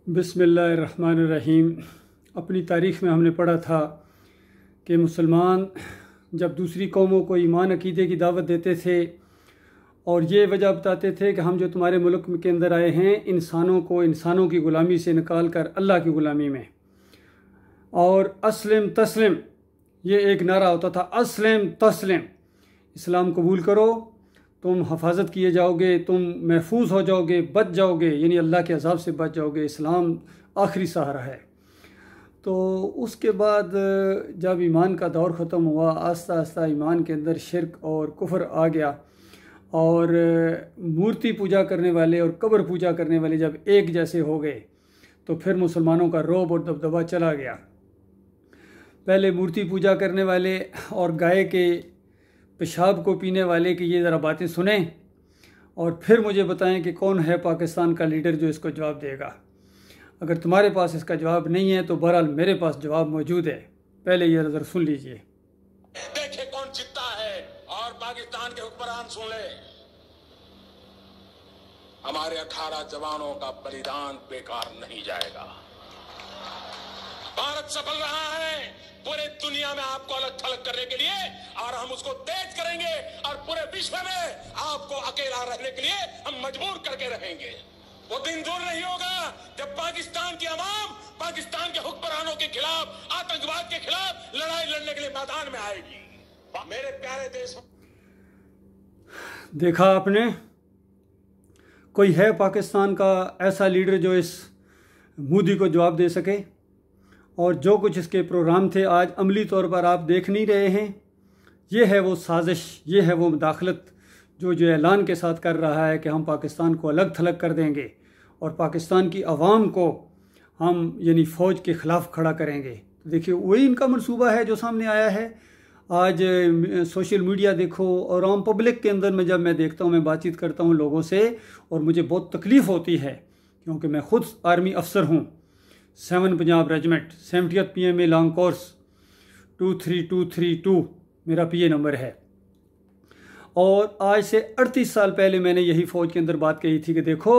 बिस्मिल्लाहिर्रहमानिर्रहीम। अपनी तारीख़ में हमने पढ़ा था कि मुसलमान जब दूसरी कौमों को ईमान अकीदे की दावत देते थे और ये वजह बताते थे कि हम जो तुम्हारे मुल्क के अंदर आए हैं इंसानों को इंसानों की ग़ुलामी से निकाल कर अल्लाह की ग़ुलामी में, और अस्लिम तस्लिम ये एक नारा होता था, अस्लिम तस्लिम, इस्लाम कबूल करो तुम हिफाजत किए जाओगे, तुम महफूज हो जाओगे, बच जाओगे, यानी अल्लाह के अज़ाब से बच जाओगे, इस्लाम आखिरी सहारा है। तो उसके बाद जब ईमान का दौर ख़त्म हुआ, आस्ता आस्ता ईमान के अंदर शिरक और कुफ्र आ गया और मूर्ति पूजा करने वाले और कब्र पूजा करने वाले जब एक जैसे हो गए तो फिर मुसलमानों का रौब और दबदबा चला गया। पहले मूर्ति पूजा करने वाले और गाय के पेशाब को पीने वाले की ये ज़रा बातें सुने और फिर मुझे बताएं कि कौन है पाकिस्तान का लीडर जो इसको जवाब देगा। अगर तुम्हारे पास इसका जवाब नहीं है तो बहरहाल मेरे पास जवाब मौजूद है। पहले ये ज़रा सुन लीजिए। देखे कौन जीतता है और पाकिस्तान के हुक्मरान सुन ले। हमारे 18 जवानों का बलिदान बेकार नहीं जाएगा। भारत सफल रहा है पूरे दुनिया में आपको अलग थलग करने के लिए, और हम उसको तेज करेंगे और पूरे विश्व में आपको अकेला रहने के लिए हम मजबूर करके रहेंगे। वो दिन दूर नहीं होगा जब पाकिस्तान की आवाम पाकिस्तान के हुक्मरानों के खिलाफ, आतंकवाद के खिलाफ लड़ाई लड़ने के लिए मैदान में आएगी। मेरे प्यारे देश, देखा आपने, कोई है पाकिस्तान का ऐसा लीडर जो इस मोदी को जवाब दे सके? और जो कुछ इसके प्रोग्राम थे आज अमली तौर पर आप देख नहीं रहे हैं। ये है वो साजिश, ये है वो मुदाखलत जो ऐलान के साथ कर रहा है कि हम पाकिस्तान को अलग थलग कर देंगे और पाकिस्तान की आवाम को हम यानी फ़ौज के ख़िलाफ़ खड़ा करेंगे। तो देखिए वही इनका मंसूबा है जो सामने आया है। आज सोशल मीडिया देखो और आम पब्लिक के अंदर में जब मैं देखता हूँ, मैं बातचीत करता हूँ लोगों से और मुझे बहुत तकलीफ़ होती है क्योंकि मैं ख़ुद आर्मी अफसर हूँ। 7 Punjab regiment 70th PMA long course 23232 मेरा PA नंबर है। और आज से 38 साल पहले मैंने यही फ़ौज के अंदर बात कही थी कि देखो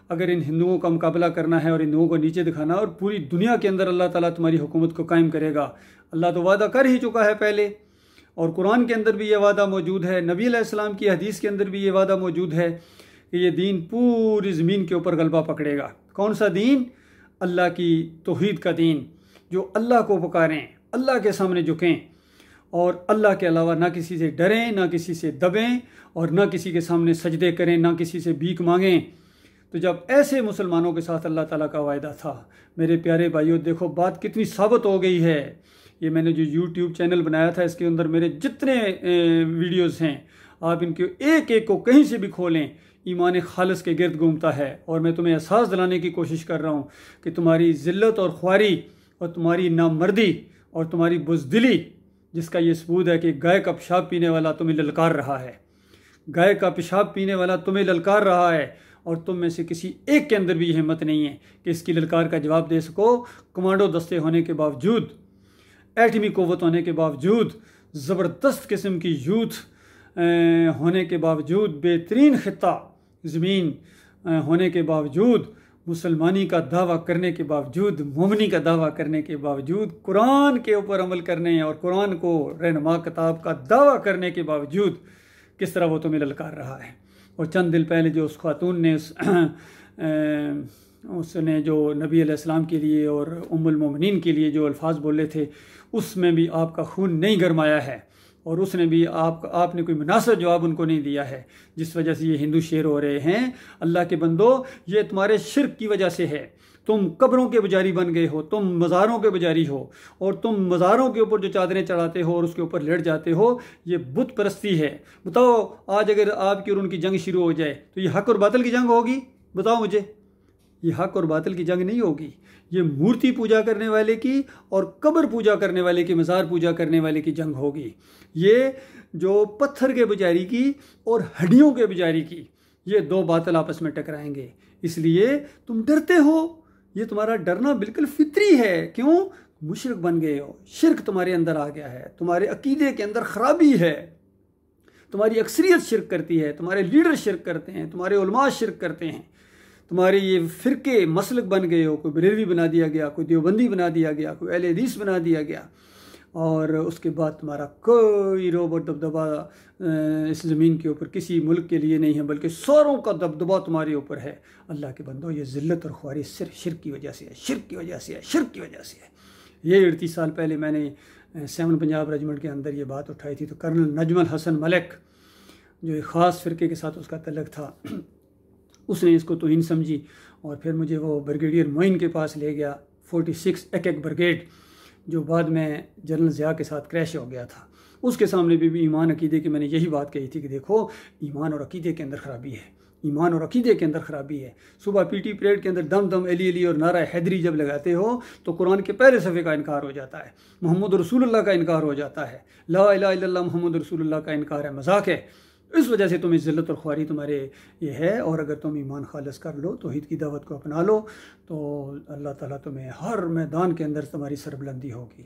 अगर इन हिंदुओं का मुकाबला करना है और हिंदुओं को नीचे दिखाना और पूरी दुनिया के अंदर अल्लाह ताला तुम्हारी हुकूमत को कायम करेगा। अल्लाह तो वादा कर ही चुका है पहले, और कुरान के अंदर भी ये वादा मौजूद है, नबी अलैहिस्सलाम की हदीस के अंदर भी ये वादा मौजूद है कि ये दीन पूरी ज़मीन के ऊपर गलबा पकड़ेगा। कौन सा दीन? अल्लाह की तौहीद का दीन, जो अल्लाह को पुकारें, अल्लाह के सामने झुकें और अल्लाह के अलावा ना किसी से डरें, ना किसी से दबें और ना किसी के सामने सजदे करें, ना किसी से भीख मांगें। तो जब ऐसे मुसलमानों के साथ अल्लाह ताला का वायदा था, मेरे प्यारे भाइयों देखो बात कितनी साबित हो गई है। ये मैंने जो यूट्यूब चैनल बनाया था इसके अंदर मेरे जितने वीडियोज़ हैं आप इनके एक एक को कहीं से भी खोलें, ईमान खालिस के गिर्द घूमता है। और मैं तुम्हें एहसास दिलाने की कोशिश कर रहा हूँ कि तुम्हारी ज़िल्लत और ख्वारी और तुम्हारी नामर्दी और तुम्हारी बुज़दिली, जिसका ये सबूत है कि गाय का पेशाब पीने वाला तुम्हें ललकार रहा है, गाय का पेशाब पीने वाला तुम्हें ललकार रहा है और तुम में से किसी एक के अंदर भी हिम्मत नहीं है कि इसकी ललकार का जवाब दे सको। कमांडो दस्ते होने के बावजूद, एटमी क़ुव्वत होने के बावजूद, ज़बरदस्त किस्म की यूथ होने के बावजूद, बेहतरीन ख़ित्ता ज़मीन होने के बावजूद, मुसलमानी का दावा करने के बावजूद, मोमनी का दावा करने के बावजूद, कुरान के ऊपर अमल करने और कुरान को रहनुमा किताब का दावा करने के बावजूद किस तरह वो तुम्हें ललकार रहा है। और चंद दिन पहले जो उस खातून ने उसने जो नबी अलैहिस्सलाम के लिए और उम्मुल मोमिनीन के लिए जो अल्फाज बोले थे उसमें भी आपका खून नहीं गरमाया है और उसने भी आपने कोई मुनासिब जवाब उनको नहीं दिया है, जिस वजह से ये हिंदू शेर हो रहे हैं। अल्लाह के बंदो, ये तुम्हारे शिर्क की वजह से है। तुम कब्रों के पुजारी बन गए हो, तुम मज़ारों के पुजारी हो और तुम मज़ारों के ऊपर जो चादरें चढ़ाते हो और उसके ऊपर लेट जाते हो, ये बुत परस्ती है। बताओ आज अगर आपकी और उनकी जंग शुरू हो जाए तो ये हक और बातिल की जंग होगी? बताओ मुझे, ये हक और बातिल की जंग नहीं होगी, ये मूर्ति पूजा करने वाले की और कब्र पूजा करने वाले की, मज़ार पूजा करने वाले की जंग होगी। ये जो पत्थर के पुजारी की और हड्डियों के पुजारी की, ये दो बातिल आपस में टकराएंगे। इसलिए तुम डरते हो, ये तुम्हारा डरना बिल्कुल फितरी है। क्यों? मुशरिक बन गए हो, शिर्क तुम्हारे अंदर आ गया है, तुम्हारे अकीदे के अंदर खराबी है, तुम्हारी अक्सरियत शिर्क करती है, तुम्हारे लीडर शिर्क करते हैं, तुम्हारे उलमा शिर्क करते हैं। तुम्हारे ये फ़िरके मसलक बन गए हो, कोई बरेलवी बना दिया गया, कोई देवबंदी बना दिया गया, कोई अहले हदीस बना दिया गया, और उसके बाद तुम्हारा कोई रोब और दबदबा इस ज़मीन के ऊपर किसी मुल्क के लिए नहीं है, बल्कि सारों का दबदबा तुम्हारे ऊपर है। अल्लाह के बंदो, ये ज़िल्लत और ख्वारी सिर्फ शिर्क की वजह से है, शिर्क की वजह से है, शिर्क की वजह से है। ये 38 साल पहले मैंने 7 पंजाब रेजिमेंट के अंदर ये बात उठाई थी, तो कर्नल नजमल हसन मलिक, जो एक ख़ास फ़िरके के साथ उसका तल्लक था, उसने इसको तौहीन समझी, और फिर मुझे वो ब्रिगेडियर मोइन के पास ले गया, 46 एक ब्रिगेड, जो बाद में जनरल ज़िया के साथ क्रैश हो गया था। उसके सामने भी ईमान अकीदे की मैंने यही बात कही थी कि देखो, ईमान और अकीदे के अंदर ख़राबी है, ईमान और अकीदे के अंदर ख़राबी है। सुबह पीटी परेड के अंदर दम दम अली अली और नारा हैदरी जब लगाते हो तो कुरान के पहले सफ़े का इनकार हो जाता है, मोहम्मद रसूलुल्लाह का इनकार हो जाता है, ला इलाहा इल्लल्लाह मोहम्मद रसूलुल्लाह का इनकार है, मजाक है। इस वजह से तुम्हें ज़िल्लत और ख्वारी तुम्हारे ये है। और अगर तुम ईमान खालिस कर लो, तौहीद की दावत को अपना लो, तो अल्लाह ताला तुम्हें हर मैदान के अंदर तुम्हारी सरबुलंदी होगी।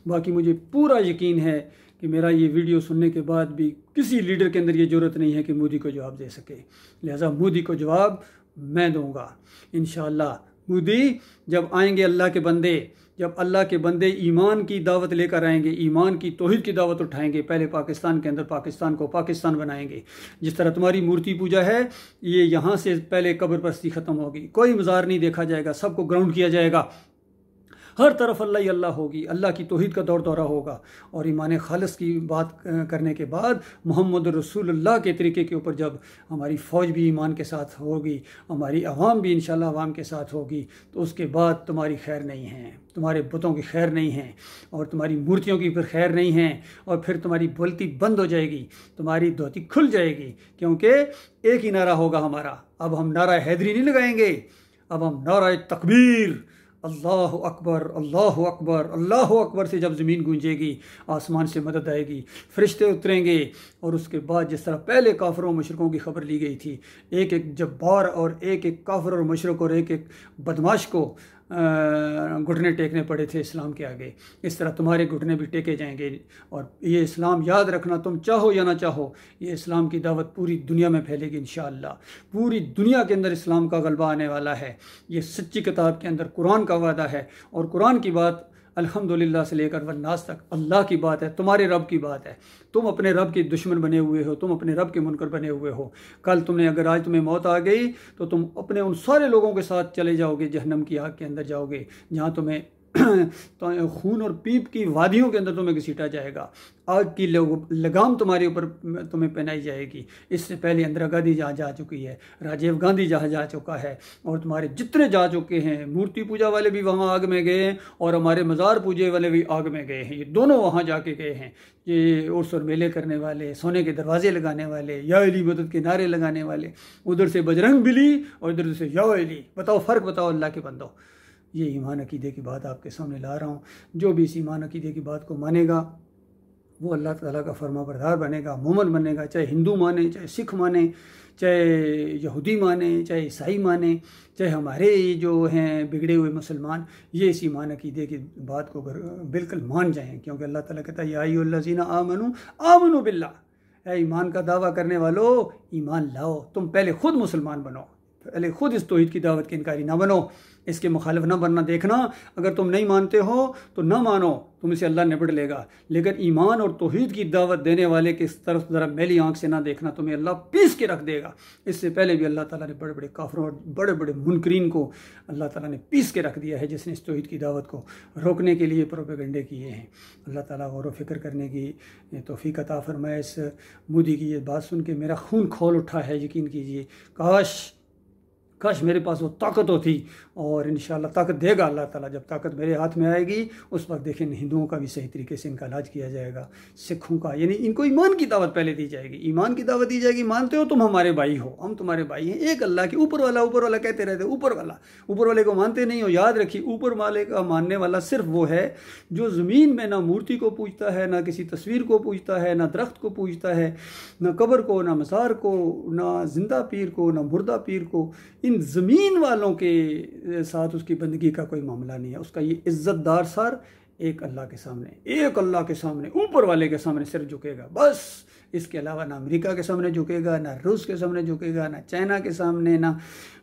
बाकी मुझे पूरा यकीन है कि मेरा ये वीडियो सुनने के बाद भी किसी लीडर के अंदर ये ज़रूरत नहीं है कि मोदी को जवाब दे सके, लिहाजा मोदी को जवाब मैं दूँगा इंशाअल्लाह। मोदी जब आएंगे, अल्लाह के बंदे, जब अल्लाह के बंदे ईमान की दावत लेकर आएंगे, ईमान की तौहीद की दावत उठाएंगे, पहले पाकिस्तान के अंदर पाकिस्तान को पाकिस्तान बनाएंगे। जिस तरह तुम्हारी मूर्ति पूजा है, ये यहाँ से पहले कब्र परस्ती ख़त्म होगी, कोई मज़ार नहीं देखा जाएगा, सबको ग्राउंड किया जाएगा, हर तरफ अल्लाह ही अल्लाह होगी, अल्लाह की तौहीद का दौर दौरा होगा। और ईमान खालिस की बात करने के बाद मोहम्मद रसूलुल्लाह के तरीके के ऊपर जब हमारी फ़ौज भी ईमान के साथ होगी, हमारी अवाम भी इंशाअल्लाह अवाम के साथ होगी, तो उसके बाद तुम्हारी खैर नहीं है, तुम्हारे बुतों की खैर नहीं है, और तुम्हारी मूर्तियों की फिर खैर नहीं है, और फिर तुम्हारी बोलती बंद हो जाएगी, तुम्हारी धोती खुल जाएगी, क्योंकि एक ही नारा होगा हमारा। अब हम नारा हैदरी नहीं लगाएंगे, अब हम नारा तकबीर, अल्लाह अकबर, अल्लाह अकबर, अल्लाह अकबर से जब ज़मीन गूंजेगी, आसमान से मदद आएगी, फरिश्ते उतरेंगे, और उसके बाद जिस तरह पहले काफिरों और मुशरिकों की खबर ली गई थी, एक एक जब्बार और एक एक काफिर और मुशरिक और एक एक बदमाश को घुटने टेकने पड़े थे इस्लाम के आगे, इस तरह तुम्हारे घुटने भी टेके जाएंगे। और ये इस्लाम याद रखना, तुम चाहो या ना चाहो, ये इस्लाम की दावत पूरी दुनिया में फैलेगी इंशाअल्लाह। पूरी दुनिया के अंदर इस्लाम का गलबा आने वाला है। ये सच्ची किताब के अंदर कुरान का वादा है, और कुरान की बात अल्हम्दुलिल्लाह से लेकर वन्नास तक अल्लाह की बात है, तुम्हारे रब की बात है। तुम अपने रब के दुश्मन बने हुए हो, तुम अपने रब के मुनकर बने हुए हो। कल तुमने, अगर आज तुम्हें मौत आ गई, तो तुम अपने उन सारे लोगों के साथ चले जाओगे, जहन्नम की आग के अंदर जाओगे, जहाँ तुम्हें तो खून और पीप की वादियों के अंदर तुम्हें घसीटा जाएगा, आग की लगाम तुम्हारे ऊपर तुम्हें पहनाई जाएगी। इससे पहले इंदिरा गांधी जहाँ जा चुकी है, राजीव गांधी जहाँ जा चुका है, और तुम्हारे जितने जा चुके हैं, मूर्ति पूजा वाले भी वहाँ आग में गए हैं, और हमारे मज़ार पूजे वाले भी आग में गए हैं। ये दोनों वहाँ जाके गए हैं। ये उर्स और मेले करने वाले, सोने के दरवाजे लगाने वाले, या अली मदद के नारे लगाने वाले, उधर से बजरंग बिली और इधर से या अली। बताओ फ़र्क बताओ अल्लाह के बंदो। ये ईमान अकीदे की बात आपके सामने ला रहा हूँ। जो भी इस ईमान अकीदे की बात को मानेगा, वो अल्लाह ताला का फरमाबरदार बनेगा, मोमन बनेगा, चाहे हिंदू माने, चाहे सिख माने, चाहे यहूदी माने, चाहे ईसाई माने, चाहे हमारे जो हैं बिगड़े हुए मुसलमान, ये इस ईमान अकीदे की बात को बिल्कुल मान जाएँ। क्योंकि अल्लाह ताला कहता है, या अय्युहल्लज़ीना आमनू बिल्लाह, ऐ ईमान का दावा करने वालों, ईमान लाओ। तुम पहले खुद मुसलमान बनो, पहले खुद इस तौहीद की दावत के इनकारी ना बनो, इसके मुखालिफ ना बनना। देखना, अगर तुम नहीं मानते हो तो ना मानो, तुम इसे अल्लाह निपट लेगा। लेकिन ईमान और तौहीद की दावत देने वाले की तरफ ज़रा मैली आंख से ना देखना, तुम्हें अल्लाह पीस के रख देगा। इससे पहले भी अल्लाह ताला ने बड़े बड़े काफिरों और बड़े बड़े मुनकरीन को अल्लाह ताला ने पीस के रख दिया है, जिसने इस तौहीद की दावत को रोकने के लिए प्रोपेगेंडे किए हैं। अल्लाह ताला गौर व फिक्र करने की तौफीक अता फरमाए। इस मोदी की ये बात सुन के मेरा खून खौल उठा है। यकीन कीजिए, काश मेरे पास वो ताकत होती, और इंशाअल्लाह ताकत देगा अल्लाह ताला। जब ताकत मेरे हाथ में आएगी, उस वक्त देखें हिंदुओं का भी सही तरीके से इनका इलाज किया जाएगा, सिखों का, यानी इनको ईमान की दावत पहले दी जाएगी। ईमान की दावत दी जाएगी, मानते हो तुम हमारे भाई हो, हम तुम्हारे भाई हैं, एक अल्लाह के। ऊपर वाला कहते रहते, ऊपर वाले को मानते नहीं हो। याद रखिए, ऊपर वाले का मानने वाला सिर्फ वो है जो ज़मीन में ना मूर्ति को पूजता है, ना किसी तस्वीर को पूजता है, ना दरख्त को पूजता है, ना कब्र को, ना मज़ार को, ना जिंदा पीर को, ना मुर्दा पीर को। इन ज़मीन वालों के साथ उसकी बंदगी का कोई मामला नहीं है। उसका ये इज़्ज़तदार सर एक अल्लाह के सामने, एक अल्लाह के सामने, ऊपर वाले के सामने सिर झुकेगा बस। इसके अलावा ना अमेरिका के सामने झुकेगा, ना रूस के सामने झुकेगा, ना चाइना के सामने, ना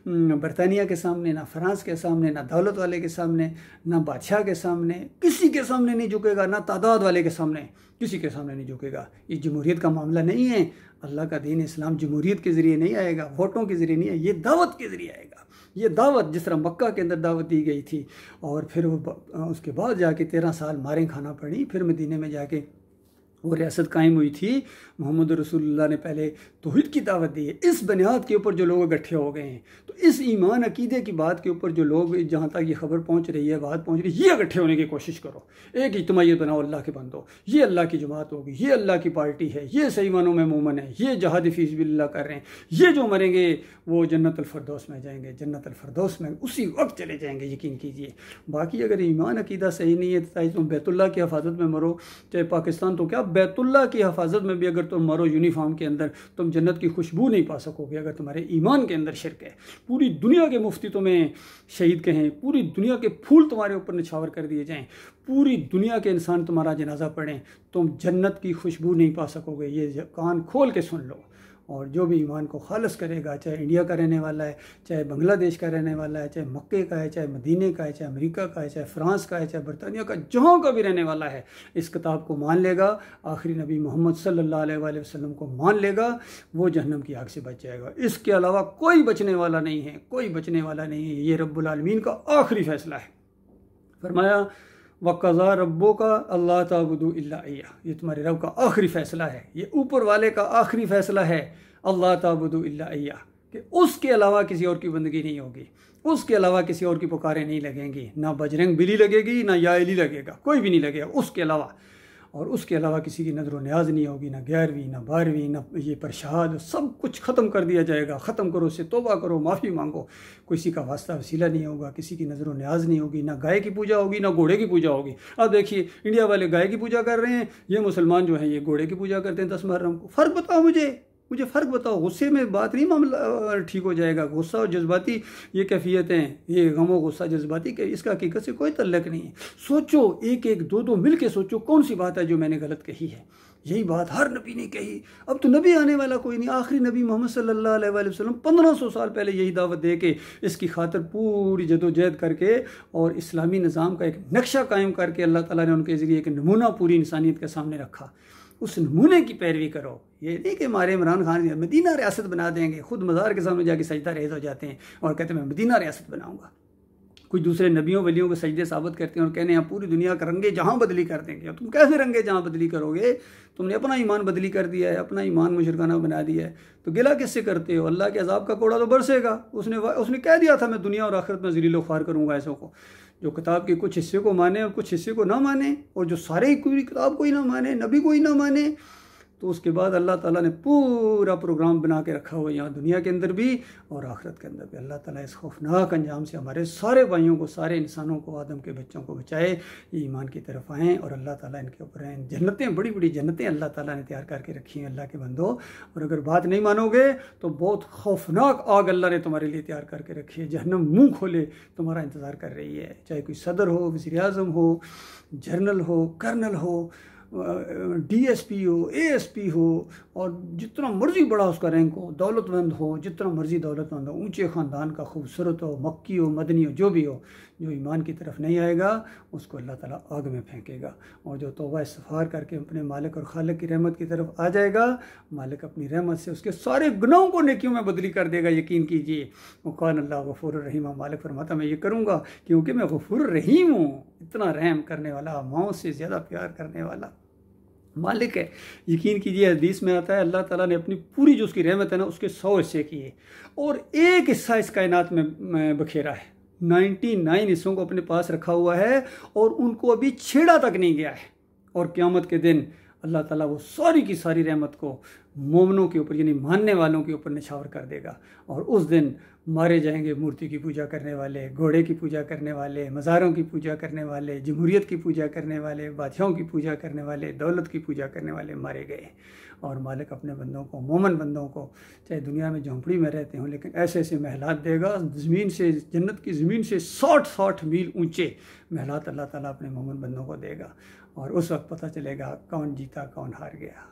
बरतानिया के सामने, ना फ्रांस के सामने, ना दौलत वाले के सामने, ना बादशाह के सामने, किसी के सामने नहीं झुकेगा, ना तादाद वाले के सामने, किसी के सामने नहीं झुकेगा। ये जमहूरियत का मामला नहीं है। अल्लाह का दीन इस्लाम जमहूरियत के ज़रिए नहीं आएगा, वोटों के ज़रिए नहीं है, ये दावत के ज़रिए आएगा। ये दावत जिस तरह मक्का के अंदर दावत दी गई थी और फिर वो उसके बाद जाके 13 साल मारें खाना पड़ी, फिर मदीने में जाके वो रियासत कायम हुई थी। मोहम्मद रसूलुल्लाह ने पहले तौहीद की दावत दी है। इस बुनियाद के ऊपर जो लोग इकट्ठे हो गए हैं, तो इस ईमान अकीदे की बात के ऊपर जो लोग, जहाँ तक ये खबर पहुँच रही है, बात पहुँच रही है, ये इकट्ठे होने की कोशिश करो। एक इज्तिमाइयत बनाओ अल्लाह के बंदो, ये अल्लाह की जमात होगी, ये अल्लाह की पार्टी है, ये सही मानों में मोमन है, ये जहाद फी सबिलिल्लाह कर रहे हैं, ये जो मरेंगे वो जन्नतुल फिरदौस में जाएंगे, जन्नतुल फिरदौस में उसी वक्त चले जाएंगे, यकीन कीजिए। बाकी अगर ईमान अकीदा सही नहीं है तो चाहे तुम बैतुल्लाह की हिफाजत में मरो, चाहे पाकिस्तान, तो क्या बैतुल्लाह की हिफाजत में भी अगर तुम मरो यूनिफॉर्म के अंदर, तुम जन्नत की खुशबू नहीं पा सकोगे अगर तुम्हारे ईमान के अंदर शिरक है। पूरी दुनिया के मुफ्ती तुम्हें शहीद कहें, पूरी दुनिया के फूल तुम्हारे ऊपर निछावर कर दिए जाएं, पूरी दुनिया के इंसान तुम्हारा जनाजा पढ़ें, तुम जन्नत की खुशबू नहीं पा सकोगे। ये कान खोल के सुन लो। और जो भी ईमान को खालिस करेगा, चाहे इंडिया का रहने वाला है, चाहे बांग्लादेश का रहने वाला है, चाहे मक्के का है, चाहे मदीने का है, चाहे अमेरिका का है, चाहे फ्रांस का है, चाहे बरतानिया का, जहाँ का भी रहने वाला है, इस किताब को मान लेगा, आखिरी नबी मोहम्मद सल्लल्लाहु अलैहि वसल्लम को मान लेगा, वो जहन्नम की आग से बच जाएगा। इसके अलावा कोई बचने वाला नहीं है, कोई बचने वाला नहीं है। ये रब्बुल आलमीन का आखिरी फैसला है। फरमाया वक़ज़ा रब्बुका अल्ला ताबुदू इल्ला इय्याह, ये तुम्हारे रब का आखिरी फ़ैसला है, ये ऊपर वाले का आखिरी फ़ैसला है, अल्ला ताबुदू इल्ला इय्याह, कि उसके अलावा किसी और की बंदगी नहीं होगी, उसके अलावा किसी और की पुकारें नहीं लगेंगी, ना बजरंग बिली लगेगी, ना या इली लगेगा, कोई भी नहीं लगेगा उसके अलावा। और उसके अलावा किसी की नज़र न्याज नहीं होगी, ना 11वीं, ना 12वीं, ना ये प्रसाद, सब कुछ ख़त्म कर दिया जाएगा। ख़त्म करो, उससे तौबा करो, माफ़ी मांगो। किसी का वास्ता वसीला नहीं होगा, किसी की नज़र न्याज नहीं होगी, ना गाय की पूजा होगी, ना घोड़े की पूजा होगी। अब देखिए, इंडिया वाले गाय की पूजा कर रहे हैं, ये मुसलमान जो हैं ये घोड़े की पूजा करते हैं 10 मुहर्रम को। फ़र्क बताओ मुझे फ़र्क बताओ। गुस्से में बात नहीं मामला ठीक हो जाएगा। गुस्सा और जज्बाती ये कैफियतें, ये गमो गुस्सा जज्बाती के, इसका हकीकत से कोई तल्लक नहीं है। सोचो, एक एक दो दो मिल के सोचो कौन सी बात है जो मैंने गलत कही है। यही बात हर नबी ने कही। अब तो नबी आने वाला कोई नहीं, आखिरी नबी मोहम्मद सल्लल्लाहु अलैहि वसल्लम 1500 साल पहले यही दावत दे के, इसकी खातिर पूरी जदोजहद करके और इस्लामी निज़ाम का एक नक्शा कायम करके अल्लाह ताला ने उनके ज़रिए एक नमूना पूरी इंसानियत के सामने रखा। उस नमूने की पैरवी करो। ये नहीं कि हमारे इमरान खान मदीना रियासत बना देंगे, खुद मज़ार के सामने जाके सजदा रेज़ हो जाते हैं और कहते हैं मैं मदीना रियासत बनाऊंगा। कुछ दूसरे नबियों वलियों के सजदे साबित करते हैं और कहने हैं पूरी दुनिया का रंगे जहाँ बदली कर देंगे। तुम कैसे रंगे जहाँ बदली करोगे? तुमने अपना ईमान बदली कर दिया है, अपना ईमान मुशरकाना बना दिया है, तो गिला किससे करते हो? अल्लाह के अजाब का कोड़ा तो बरसेगा। उसने कह दिया था मैं दुनिया और आखिरत में ज़लील व ख्वार करूँगा ऐसों को जो किताब के कुछ हिस्से को माने और कुछ हिस्से को ना माने, और जो सारे पूरी किताब को ही ना माने, नबी को ही ना माने। तो उसके बाद अल्लाह ताला ने पूरा प्रोग्राम बना के रखा हुआ यहाँ दुनिया के अंदर भी और आखिरत के अंदर भी। अल्लाह ताला इस खौफनाक अंजाम से हमारे सारे भाइयों को, सारे इंसानों को, आदम के बच्चों को बचाए, ये ईमान की तरफ आएँ और अल्लाह ताला इनके ऊपर हैं। जन्नतें, बड़ी बड़ी जन्नतें अल्लाह ताला ने तैयार करके रखी हैं अल्लाह के बंदो। और अगर बात नहीं मानोगे तो बहुत खौफनाक आग अल्लाह ने तुम्हारे लिए तैयार करके रखी है। जहन्नम मुँह खोले तुम्हारा इंतज़ार कर रही है। चाहे कोई सदर हो, वज़ीर आज़म हो, जनरल हो, कर्नल हो, DSP हो, ASP हो, और जितना मर्जी बड़ा उसका रैंक हो, दौलतमंद हो, जितना मर्जी दौलतमंद हो, ऊंचे ख़ानदान का, खूबसूरत हो, मक्की हो, मदनी हो, जो भी हो, जो ईमान की तरफ नहीं आएगा उसको अल्लाह ताला आग में फेंकेगा। और जो तौबा इस्तिग़फ़ार करके अपने मालिक और खालिक की रहमत की तरफ आ जाएगा, मालिक अपनी रहमत से उसके सारे गुनाहों को नेकियों में बदली कर देगा। यकीन कीजिए। वक़ान अल्लाह गफ़ूर रहीम, मालिक फरमाता मैं ये करूँगा क्योंकि मैं गफ़ूर रहीम हूँ। इतना रहम करने वाला, माओ से ज़्यादा प्यार करने वाला मालिक है। यकीन कीजिए, हदीस में आता है अल्लाह ताला ने अपनी पूरी जो उसकी रहमत है ना, उसके 100 हिस्से किए और एक हिस्सा इस कायनात में बखेरा है। 99 हिस्सों को अपने पास रखा हुआ है और उनको अभी छेड़ा तक नहीं गया है। और क़यामत के दिन अल्लाह ताला वो सारी की सारी रहमत को मोमनों के ऊपर यानी मानने वालों के ऊपर निछावर कर देगा। और उस दिन मारे जाएंगे मूर्ति की पूजा करने वाले, घोड़े की पूजा करने वाले, मज़ारों की पूजा करने वाले, जमहूरियत की पूजा करने वाले, बादशाहों की पूजा करने वाले, दौलत की पूजा करने वाले मारे गए। और मालिक अपने बंदों को, मोमन बंदों को, चाहे दुनिया में झोंपड़ी में रहते हों, लेकिन ऐसे ऐसे महलात देगा, ज़मीन से, जन्नत की ज़मीन से 60 मील ऊंचे महलात अल्लाह ताला अपने मोमन बंदों को देगा। और उस वक्त पता चलेगा कौन जीता कौन हार गया।